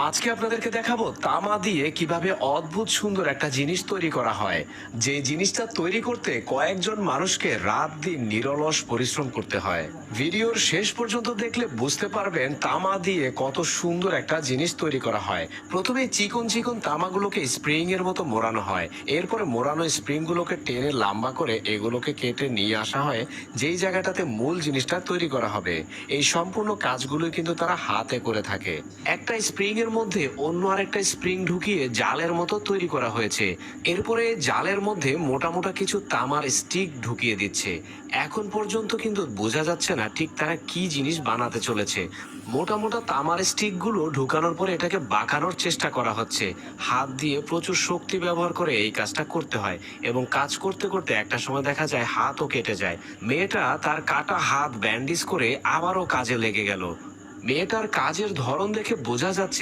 আজকে আপনাদেরকে দেখাবো তামা দিয়ে কিভাবে অদ্ভুত সুন্দর একটা জিনিস তৈরি করা হয়। যে জিনিসটা তৈরি করতে কয়েকজন মানুষকে রাত দিন নিরলস পরিশ্রম করতে হয়। ভিডিওর শেষ পর্যন্ত দেখলে বুঝতে পারবেন তামা দিয়ে কত সুন্দর একটা জিনিস তৈরি করা হয়। প্রথমে চিকন চিকন তামাগুলোকে স্প্রিং এর মতো মোড়ানো হয়। এরপরে মোড়ানো স্প্রিং গুলোকে টেনে লম্বা করে এগুলোকে কেটে নিয়ে আসা হয় যেই জায়গাটাতে মূল জিনিসটা তৈরি করা হবে। এই সম্পূর্ণ কাজগুলো কিন্তু তারা হাতে করে থাকে। একটা স্প্রিং এর মধ্যে অন্য আরেকটা স্প্রিং ঢুকিয়ে জালের মতো তৈরি করা হয়েছে। এরপরে জালের মধ্যে মোটা মোটা কিছু তামার স্টিক ঢুকিয়ে দিচ্ছে। এখন পর্যন্ত কিন্তু বোঝা যাচ্ছে না ঠিক তারা কি জিনিস বানাতে চলেছে। মোটা মোটা তামার স্টিক গুলো ঢুকানোর পরে এটাকে বাঁকানোর চেষ্টা করা হচ্ছে। হাত দিয়ে প্রচুর শক্তি ব্যবহার করে এই কাজটা করতে হয় এবং কাজ করতে করতে একটা সময় দেখা যায় হাতও কেটে যায়। মেয়েটা তার কাটা হাত ব্যান্ডেজ করে আবারও কাজে লেগে গেল। মেয়েটার কাজের ধরন দেখে বোঝা যাচ্ছে